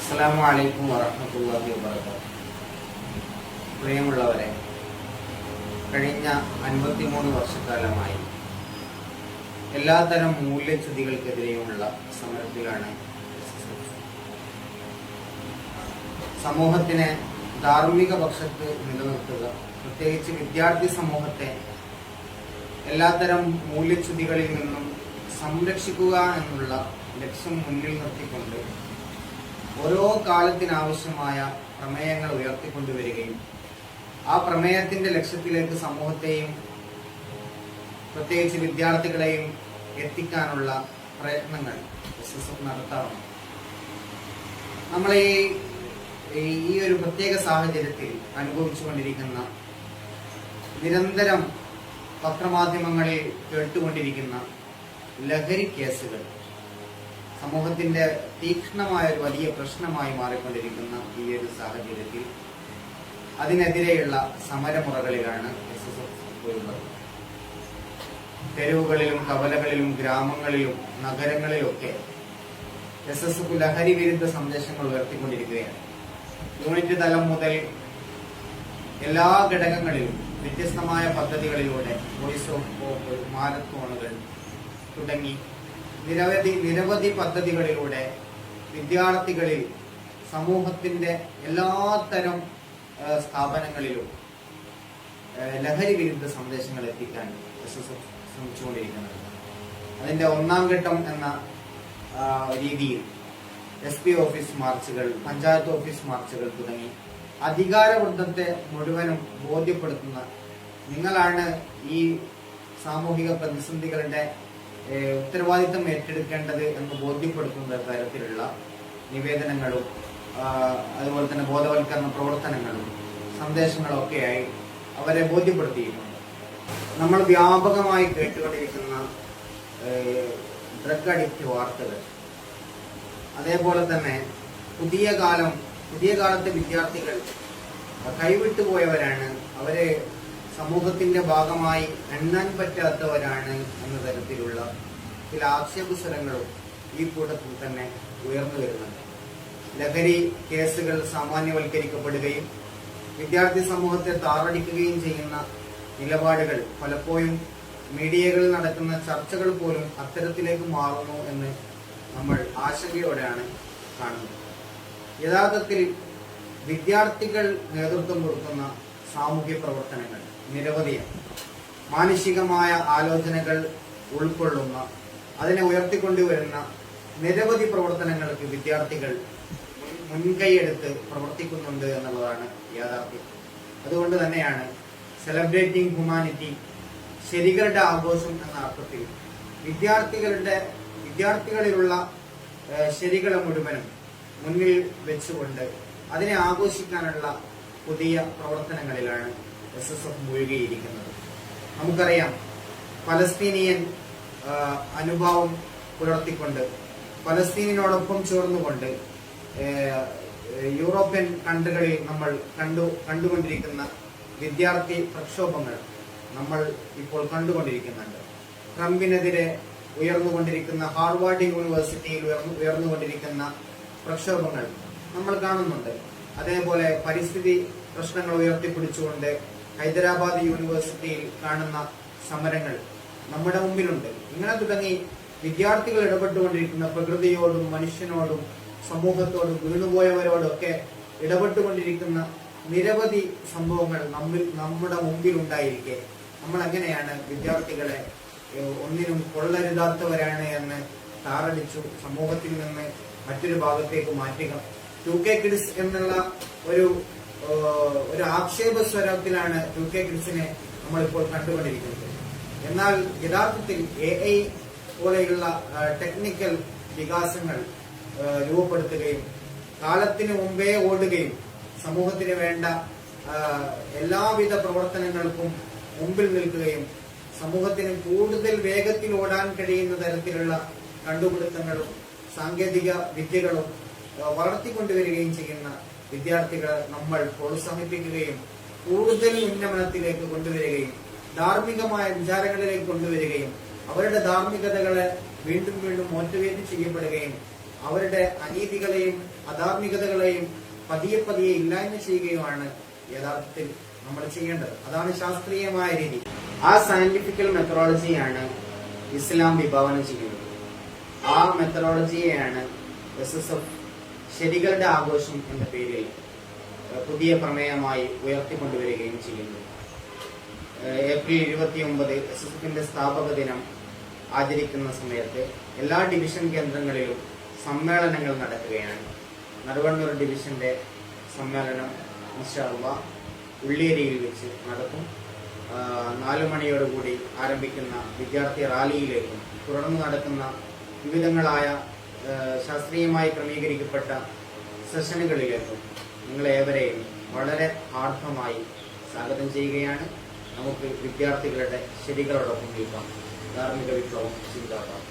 അസ്സലാമു അലൈക്കും വറഹ്മത്തുള്ളാഹി വബറകാതുഹു. പ്രിയമുള്ളവരെ, കഴിഞ്ഞ 53 വർഷക്കാലമായി എല്ലാത്തരം മൂല്യച്യുതികൾക്കെതിരെയുമുള്ള സമരത്തിലാണ് സമൂഹത്തിനെ ധാർമ്മിക പക്ഷത്ത് നിലനിർത്തുക, പ്രത്യേകിച്ച് വിദ്യാർത്ഥി സമൂഹത്തെ എല്ലാത്തരം മൂല്യച്യുതികളിൽ നിന്നും സംരക്ഷിക്കുക എന്നുള്ള ലക്ഷ്യം മുന്നിൽ നിർത്തിക്കൊണ്ട് ഓരോ കാലത്തിനാവശ്യമായ പ്രമേയങ്ങൾ ഉയർത്തിക്കൊണ്ടുവരികയും ആ പ്രമേയത്തിന്റെ ലക്ഷ്യത്തിലേക്ക് സമൂഹത്തെയും പ്രത്യേകിച്ച് വിദ്യാർത്ഥികളെയും എത്തിക്കാനുള്ള പ്രയത്നങ്ങൾ SSF നടത്താറുണ്ട്. നമ്മൾ ഈ ഒരു പ്രത്യേക സാഹചര്യത്തിൽ അനുഭവിച്ചുകൊണ്ടിരിക്കുന്ന, നിരന്തരം പത്രമാധ്യമങ്ങളിൽ കേട്ടുകൊണ്ടിരിക്കുന്ന ലഹരി കേസുകൾ സമൂഹത്തിന്റെ തീക്ഷ്ണമായ ഒരു വലിയ പ്രശ്നമായി മാറിക്കൊണ്ടിരിക്കുന്ന ഈ ഒരു സാഹചര്യത്തിൽ അതിനെതിരെയുള്ള സമരമുറകളിലാണ് SSF ഉള്ളത്. തെരുവുകളിലും കവലകളിലും ഗ്രാമങ്ങളിലും നഗരങ്ങളിലൊക്കെ SSF ലഹരി വിരുദ്ധ സന്ദേശങ്ങൾ ഉയർത്തിക്കൊണ്ടിരിക്കുകയാണ്. യൂണിറ്റ് തലം മുതൽ എല്ലാ ഘടകങ്ങളിലും വ്യത്യസ്തമായ പദ്ധതികളിലൂടെ വോയിസ് ഓഫ് ഹോപ്പ്, മാരത്തോണുകൾ തുടങ്ങി നിരവധി പദ്ധതികളിലൂടെ വിദ്യാർത്ഥികളിൽ, സമൂഹത്തിന്റെ എല്ലാത്തരം സ്ഥാപനങ്ങളിലും ലഹരി വിരുദ്ധ സന്ദേശങ്ങൾ എത്തിക്കാൻ SSF ശ്രമിച്ചുകൊണ്ടിരിക്കുന്നത്. അതിന്റെ ഒന്നാം ഘട്ടം എന്ന രീതിയിൽ SP ഓഫീസ് മാർച്ചുകൾ, പഞ്ചായത്ത് ഓഫീസ് മാർച്ചുകൾ തുടങ്ങി അധികാരവൃന്ദത്തെ മുഴുവനും ബോധ്യപ്പെടുത്തുന്ന, നിങ്ങളാണ് ഈ സാമൂഹിക പ്രതിസന്ധികളുടെ ഉത്തരവാദിത്തം ഏറ്റെടുക്കേണ്ടത് എന്ന് ബോധ്യപ്പെടുത്തുന്ന തരത്തിലുള്ള നിവേദനങ്ങളും അതുപോലെ തന്നെ ബോധവൽക്കരണ പ്രവർത്തനങ്ങളും സന്ദേശങ്ങളും ഒക്കെയായി അവരെ ബോധ്യപ്പെടുത്തിയിട്ടുണ്ട്. നമ്മൾ വ്യാപകമായി കേട്ടുകൊണ്ടിരിക്കുന്ന ഡ്രഗ് അഡിക്റ്റ് വാർത്തകൾ, അതേപോലെ തന്നെ പുതിയ കാലത്തെ വിദ്യാർത്ഥികൾ കൈവിട്ടുപോയവരാണ്, അവരെ സമൂഹത്തിന്റെ ഭാഗമായി എണ്ണാൻ പറ്റാത്തവരാണ് എന്ന തരത്തിലുള്ള ചില ആക്ഷേപസ്വരങ്ങളും ഈ കൂട്ടത്തിൽ തന്നെ ഉയർന്നു വരുന്നുണ്ട്. ലഹരി കേസുകൾ സാമാന്യവൽക്കരിക്കപ്പെടുകയും വിദ്യാർത്ഥി സമൂഹത്തെ താറടിക്കുകയും ചെയ്യുന്ന നിലപാടുകൾ പലപ്പോഴും മീഡിയകളിൽ നടക്കുന്ന ചർച്ചകൾ പോലും അത്തരത്തിലേക്ക് മാറുന്നു എന്ന് നമ്മൾ ആശങ്കയോടെയാണ് കാണുന്നത്. യഥാർത്ഥത്തിൽ വിദ്യാർത്ഥികൾ നേതൃത്വം കൊടുക്കുന്ന സാമൂഹ്യ പ്രവർത്തനങ്ങൾ നിരവധിയാണ്. മാനുഷികമായ ആലോചനകൾ ഉൾക്കൊള്ളുന്ന, അതിനെ ഉയർത്തിക്കൊണ്ടുവരുന്ന നിരവധി പ്രവർത്തനങ്ങൾക്ക് വിദ്യാർത്ഥികൾ മുൻകൈയെടുത്ത് പ്രവർത്തിക്കുന്നുണ്ട് എന്നുള്ളതാണ് യാഥാർത്ഥ്യം. അതുകൊണ്ട് തന്നെയാണ് സെലിബ്രേറ്റിംഗ് ഹ്യൂമാനിറ്റി, ശരികളുടെ ആഘോഷം എന്ന അർത്ഥത്തിൽ വിദ്യാർത്ഥികളിലുള്ള ശരികളെ മുഴുവനും മുന്നിൽ വെച്ചുകൊണ്ട് അതിനെ ആഘോഷിക്കാനുള്ള പുതിയ പ്രവർത്തനങ്ങളിലാണ് SSF മുഴുകിയിരിക്കുന്നത്. നമുക്കറിയാം, പലസ്തീനിയൻ അനുഭാവം പുലർത്തിക്കൊണ്ട്, പലസ്തീനിനോടൊപ്പം ചേർന്നുകൊണ്ട് യൂറോപ്യൻ കൺട്രികളിൽ നമ്മൾ കണ്ടുകൊണ്ടിരിക്കുന്ന വിദ്യാർത്ഥി പ്രക്ഷോഭങ്ങൾ നമ്മൾ ഇപ്പോൾ കണ്ടുകൊണ്ടിരിക്കുന്നുണ്ട്. ട്രംപിനെതിരെ ഉയർന്നുകൊണ്ടിരിക്കുന്ന, ഹാർവാർഡ് യൂണിവേഴ്സിറ്റിയിൽ ഉയർന്നുകൊണ്ടിരിക്കുന്ന പ്രക്ഷോഭങ്ങൾ നമ്മൾ കാണുന്നുണ്ട്. അതേപോലെ പരിസ്ഥിതി പ്രശ്നങ്ങൾ ഉയർത്തിപ്പിടിച്ചുകൊണ്ട് ഹൈദരാബാദ് യൂണിവേഴ്സിറ്റിയിൽ കാണുന്ന സമരങ്ങൾ നമ്മുടെ മുമ്പിലുണ്ട്. ഇങ്ങനെ തുടങ്ങി വിദ്യാർത്ഥികൾ ഇടപെട്ടുകൊണ്ടിരിക്കുന്ന, പ്രകൃതിയോടും മനുഷ്യനോടും സമൂഹത്തോടും വീണുപോയവരോടൊക്കെ ഇടപെട്ടുകൊണ്ടിരിക്കുന്ന നിരവധി സംഭവങ്ങൾ നമ്മുടെ മുമ്പിൽ ഉണ്ടായിരിക്കെ നമ്മൾ എങ്ങനെയാണ് വിദ്യാർത്ഥികളെ ഒന്നിനും കൊള്ളരുതാത്തവരാണ് എന്ന് താറടിച്ചു സമൂഹത്തിൽ നിന്ന് മറ്റൊരു ഭാഗത്തേക്ക് മാറ്റുക? 2K കിഡ്സ് എന്നുള്ള ഒരു ആക്ഷേപ സ്വരത്തിലാണ് 2K കിഡ്സിനെ നമ്മളിപ്പോൾ കണ്ടുകൊണ്ടിരിക്കുന്നത്. എന്നാൽ യഥാർത്ഥത്തിൽ AI പോലെയുള്ള ടെക്നിക്കൽ വികാസങ്ങൾ രൂപപ്പെടുത്തുകയും കാലത്തിന് മുമ്പേ ഓടുകയും സമൂഹത്തിന് വേണ്ട എല്ലാവിധ പ്രവർത്തനങ്ങൾക്കും മുമ്പിൽ നിൽക്കുകയും സമൂഹത്തിന് കൂടുതൽ വേഗത്തിൽ ഓടാൻ കഴിയുന്ന തരത്തിലുള്ള കണ്ടുപിടുത്തങ്ങളും സാങ്കേതിക വിദ്യകളും വളർത്തിക്കൊണ്ടുവരികയും ചെയ്യുന്ന വിദ്യാർത്ഥികളെ നമ്മൾ പ്രോത്സാഹിപ്പിക്കുകയും കൂടുതൽ ഉന്നമനത്തിലേക്ക് കൊണ്ടുവരികയും ധാർമ്മികമായ വിചാരങ്ങളിലേക്ക് കൊണ്ടുവരികയും അവരുടെ ധാർമ്മികതകളെ വീണ്ടും വീണ്ടും മോട്ടിവേറ്റ് ചെയ്യപ്പെടുകയും അവരുടെ അനീതികളെയും അധാർമികതകളെയും പതിയെ പതിയെ ഇല്ലായ്മ ചെയ്യുകയുമാണ് യഥാർത്ഥത്തിൽ നമ്മൾ ചെയ്യേണ്ടത്. അതാണ് ശാസ്ത്രീയമായ രീതി. ആ സയന്റിഫിക്കൽ മെത്തഡോളജിയാണ് ഇസ്ലാം വിഭാവനം ചെയ്യുന്നത്. ആ മെത്തഡോളജിയെയാണ് SSF ശരികളുടെ ആഘോഷം എന്ന പേരിൽ പുതിയ പ്രമേയമായി ഉയർത്തിക്കൊണ്ടുവരികയും ചെയ്യുന്നു. ഏപ്രിൽ 29 SSFന്റെ സ്ഥാപക ദിനം ആചരിക്കുന്ന സമയത്ത് എല്ലാ ഡിവിഷൻ കേന്ദ്രങ്ങളിലും സമ്മേളനങ്ങൾ നടക്കുകയാണ്. നടുവണ്ണൂർ ഡിവിഷന്റെ സമ്മേളനം ഇൻഷാ അല്ലാഹ് ഉള്ളിയേരിയിൽ വെച്ച് നടക്കും. 4 മണിയോടുകൂടി ആരംഭിക്കുന്ന വിദ്യാർത്ഥി റാലിയിലേക്കും തുടർന്ന് നടക്കുന്ന വിവിധങ്ങളായ ശാസ്ത്രീയമായി ക്രമീകരിക്കപ്പെട്ട സെഷനുകളിലേക്കും നിങ്ങളേവരെയും വളരെ ആർദ്രമായി സ്വാഗതം ചെയ്യുകയാണ്. നമുക്ക് വിദ്യാർത്ഥികളുടെ ശരികളോടൊപ്പം നിൽക്കാം. ധാർമ്മിക വിപ്ലവം ചിന്താക്കാം.